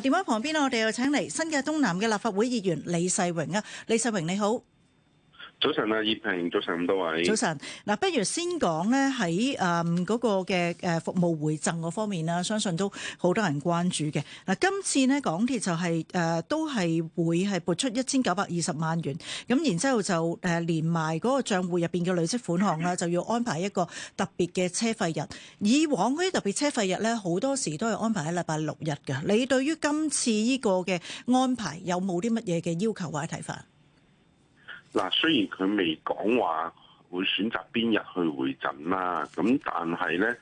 電話旁邊我哋又請嚟新界東南嘅立法會議員李世榮啊，李世榮你好。早晨啊，葉平，早晨咁多位。早晨。不如先講咧喺嗰個嘅服務回贈嗰方面啦，相信都好多人關注嘅。今次呢，港鐵就係都係會係撥出1920萬元，咁然之後就連埋嗰個帳戶入邊嘅累積款項啦，就要安排一個特別嘅車費日。以往嗰啲特別車費日咧，好多時都係安排喺禮拜六日㗎。你對於今次呢個嘅安排有冇啲乜嘢嘅要求或者睇法？嗱，雖然佢未講話會選擇邊日去回診啦，咁但係咧，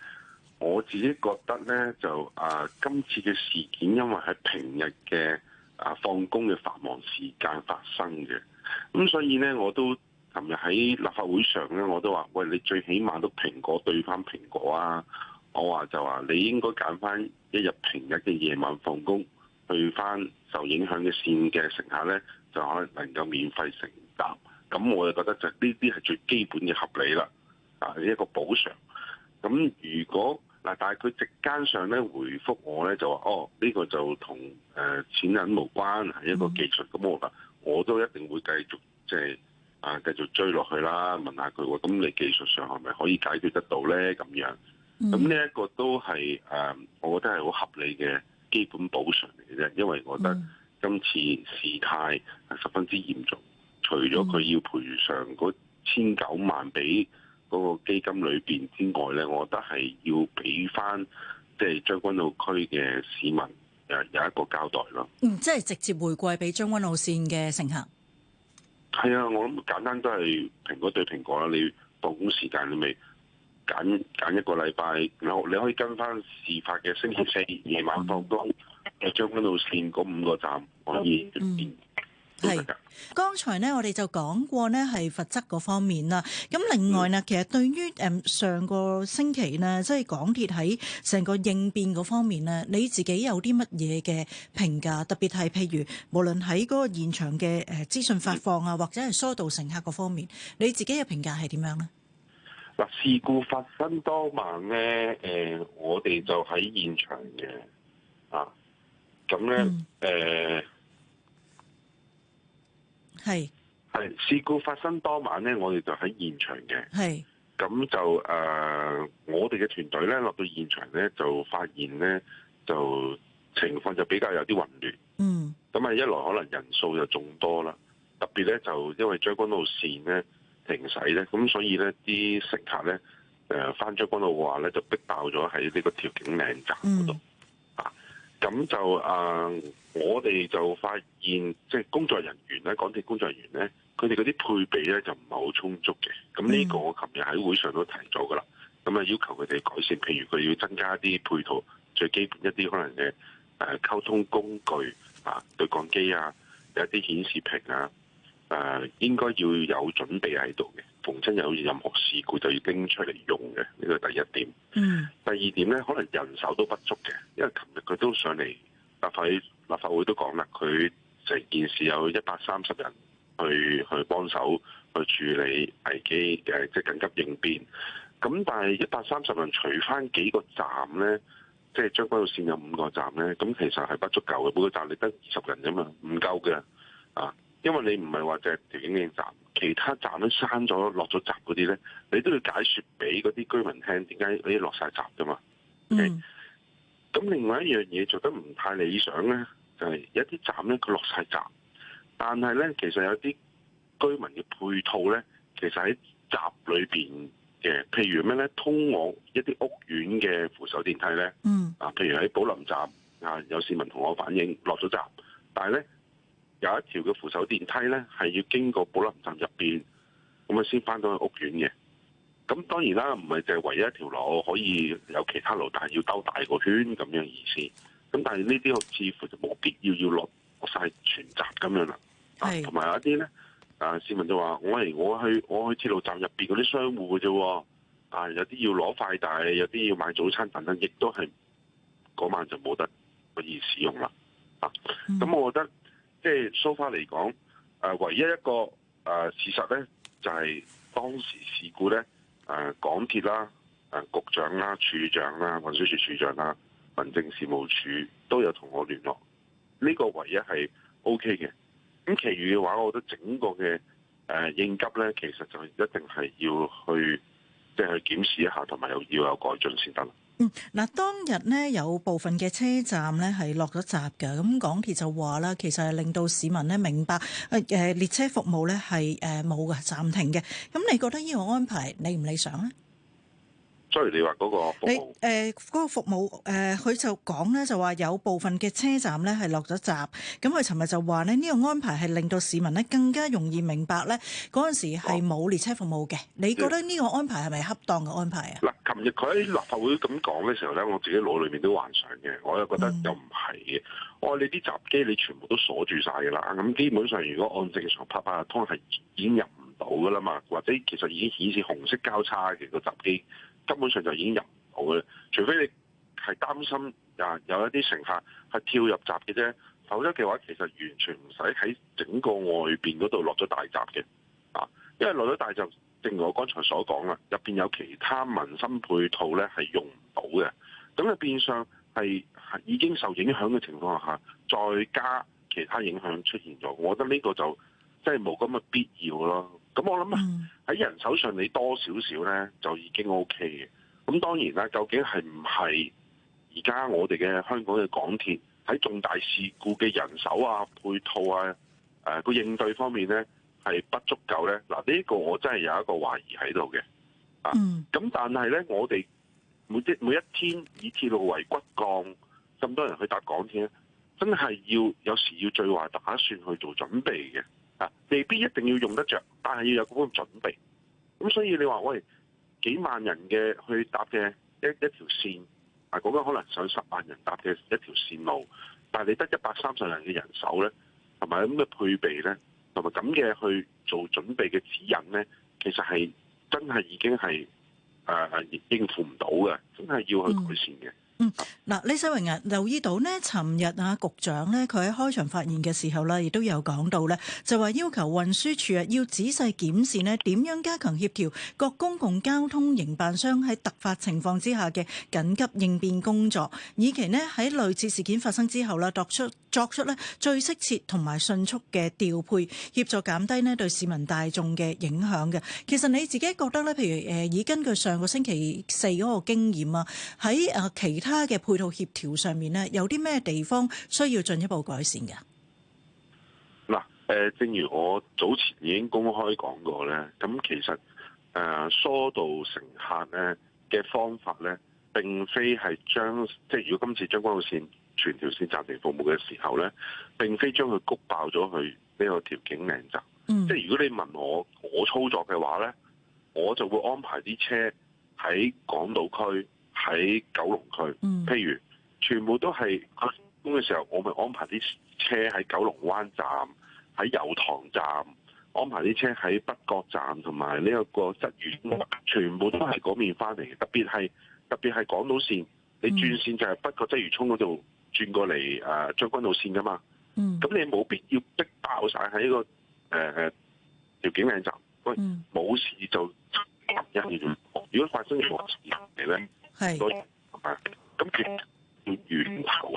我自己覺得咧就今次嘅事件因為係平日嘅放工嘅繁忙時間發生嘅，咁所以咧我都琴日喺立法會上咧我都話，喂，你最起碼都蘋果對翻蘋果啊！我話就話你應該揀翻一日平日嘅夜晚放工，去翻受影響嘅線嘅乘客咧，就可能夠免費乘搭。咁我就覺得就呢啲係最基本嘅合理啦，一個補償。咁如果但係佢席間上咧回覆我咧就話，呢個就同錢銀無關，係一個技術。咁我都一定會繼續繼續追落去啦，問下佢喎。咁你技術上係咪可以解決得到咧？咁樣。咁呢一個都係我覺得係好合理嘅基本補償嚟嘅啫，因為我覺得今次事態係十分之嚴重。除咗佢要賠償嗰1900萬俾嗰個基金裏邊之外咧，我覺得係要俾翻即係將軍澳區嘅市民有一個交代咯。即係直接回饋俾將軍澳線嘅乘客。係啊，我諗簡單都係蘋果對蘋果啦。你放工時間你咪揀一個禮拜，然後你可以跟翻事發嘅星期四夜晚放工，將軍澳線嗰5個站可以係，剛才呢，我哋就講過呢係罰則嗰方面啦。咁另外呢，其實對於上個星期呢，即係港鐵喺成個應變嗰方面呢，你自己有啲乜嘢嘅評價？特別係譬如無論喺嗰個現場嘅資訊發放啊，或者係疏導乘客嗰方面，你自己嘅評價係點樣呢？嗱，事故發生當晚呢，我哋就喺現場嘅，咁咧係事故發生當晚咧，我哋就喺現場嘅。係咁就我哋嘅團隊咧落到現場咧，就發現咧就情況就比較有啲混亂。咁一來可能人數就眾多啦，特別咧就因為將軍澳線咧停駛咧，咁所以咧啲乘客咧返將軍澳嘅話咧就逼爆咗喺呢個調景嶺站嗰度。咁就我哋就發現，即係工作人員咧，港鐵工作人員咧，佢哋嗰啲配備咧就唔係好充足嘅。咁呢個我琴日喺會上都提咗噶啦。咁要求佢哋改善，譬如佢要增加啲配套，最基本一啲可能嘅溝通工具對講機啊，有一啲顯示屏啊，應該要有準備喺度嘅。逢親有任何事故就要拎出嚟用嘅，呢個第一點。第二點咧，可能人手都不足嘅，因為琴日佢都上嚟立法會都講啦，佢成件事有130人去幫手去處理危機嘅，即係緊急應變。咁但係130人除翻幾個站咧，即係將軍澳線有5個站咧，咁其實係不足夠嘅，每個站你得20人啫嘛，唔夠嘅因為你唔係話就係調景嶺站，其他站都閂咗落咗閘嗰啲咧，你都要解説俾嗰啲居民聽點解嗰啲落晒閘噶嘛。咁另外一樣嘢做得唔太理想咧，就係有啲站咧佢落晒閘，但係咧其實有啲居民嘅配套咧，其實喺閘裏邊嘅，譬如咩咧，通往一啲屋苑嘅扶手電梯咧，譬如喺寶林站有市民同我反映落咗閘，但係咧，有一條嘅扶手電梯咧，係要經過寶林站入邊，咁先翻到去屋苑嘅。咁當然啦，唔係淨係唯一一條路，可以有其他路，但係要兜大個圈咁樣意思。咁但係呢啲似乎就冇必要落晒全閘咁樣啦。同埋有一啲咧，市民就話：我去鐵路站入邊嗰啲商戶嘅啫。有啲要攞快遞，有啲要買早餐等等，亦都係嗰晚就冇得可以使用啦。咁我覺得。即係 so far 嚟講，唯一一個事實咧，就係當時事故咧，港鐵啦、局長啦、處長啦、運輸署署長啦、民政事務處都有同我聯絡，呢個唯一係 OK 嘅。咁其餘嘅話，我覺得整個嘅應急咧，其實就一定係要去即係去檢視一下，同埋要有改進先得。嗱，當日呢，有部分嘅車站呢係落咗閘㗎，咁港鐵就話啦，其實係令到市民呢明白列車服務呢係冇嘅暫停嘅。咁你覺得呢個安排理唔理想呢？所以你話嗰個服務，嗰個服務佢就講咧，就話有部分嘅車站咧係落咗閘。咁佢尋日就話呢，呢個安排係令到市民呢更加容易明白咧嗰陣時係冇列車服務嘅。你覺得呢個安排係咪恰當嘅安排啊？嗱，琴日佢喺立法會咁講嘅時候咧，我自己腦裏面都幻想嘅，我又覺得又唔係嘅。我話你啲閘機你全部都鎖住晒㗎啦，咁基本上如果按正常拍八達通係已經入唔到㗎啦嘛，或者其實已經顯示紅色交叉嘅個閘機。根本上就已經入唔到嘅，除非你係擔心有一啲乘客係跳入閘嘅啫，否則嘅話其實完全唔使喺整個外邊嗰度落咗大閘嘅，因為落咗大閘，正如我剛才所講啦，入邊有其他民生配套咧係用唔到嘅，咁就變相係已經受影響嘅情況下，再加其他影響出現咗，我覺得呢個就即係冇咁嘅必要咯。咁我諗喺人手上你多少少咧就已經 OK 嘅。咁當然啦，究竟係唔係而家我哋嘅香港嘅港鐵喺重大事故嘅人手啊、配套啊、個應對方面咧係不足夠咧？嗱，呢個我真係有一個懷疑喺度嘅。咁但係咧，我哋每一天以鐵路為骨幹，咁多人去搭港鐵咧，真係有時要最壞打算去做準備嘅。未必一定要用得着，但係要有嗰個準備。咁所以你話喂，幾萬人嘅去搭嘅一條線，講緊可能上10萬人搭嘅一條線路，但係你得130人嘅人手咧，同埋咁嘅配備咧，同埋咁嘅去做準備嘅指引咧，其實係真係已經係應付唔到嘅，真係要去改善嘅。嗱，李世榮啊，留意到呢，尋日啊，局長呢，佢喺開場發言嘅時候呢，亦都有講到呢，就話要求運輸署啊，要仔細檢視呢點樣加強協調各公共交通營辦商喺突發情況之下嘅緊急應變工作，以期呢喺類似事件發生之後呢，作出呢最適切同埋迅速嘅調配，協助減低呢對市民大眾嘅影響嘅。其實你自己覺得呢，譬如以根據上個星期4嗰個經驗啊，喺其他嘅配套協調上面咧，有啲咩地方需要進一步改善嘅？嗱，正如我早前已經公開講過咧，咁其實疏導乘客咧嘅方法咧，並非係即係如果今次將軍澳線全條線暫停服務嘅時候咧，並非將佢谷爆咗去呢個調景嶺站。即係如果你問我操作嘅話咧，我就會安排啲車喺港島區。喺九龍區，譬如全部都係開工嘅時候，我咪安排啲車喺九龍灣站、喺油塘站，安排啲車喺北角站同埋呢一個鰂魚，全部都係嗰面翻嚟嘅。特別係港島線，你轉線就係北角鰂魚涌嗰度轉過嚟將軍澳線噶嘛。咁你冇必要逼爆晒喺呢個調景嶺站，喂，冇事就如果發生任何事嚟咧。係，咁佢要源頭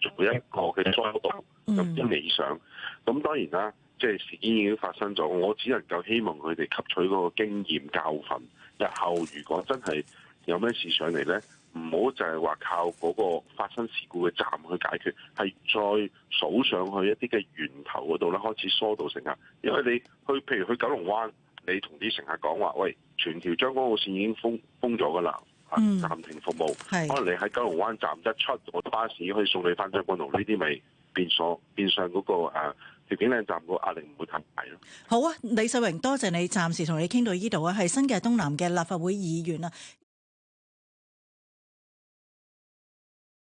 做一個嘅疏導，咁先理想。咁當然啦，即係事件已經發生咗，我只能夠希望佢哋吸取嗰個經驗教訓。日後如果真係有咩事上嚟咧，唔好就係話靠嗰個發生事故嘅站去解決，係再數上去一啲嘅源頭嗰度咧，開始疏導乘客。因為你譬如去九龍灣，你同啲乘客講話，喂，全條將軍澳線已經封咗㗎啦。暫停服務，可能你喺九龍灣站一出，我巴士可以送你翻將軍澳，呢啲咪變相嗰個調景嶺站個壓力唔會太大咯。好啊，李世榮，多謝你，暫時同你傾到呢度啊，係新界東南嘅立法會議員啊。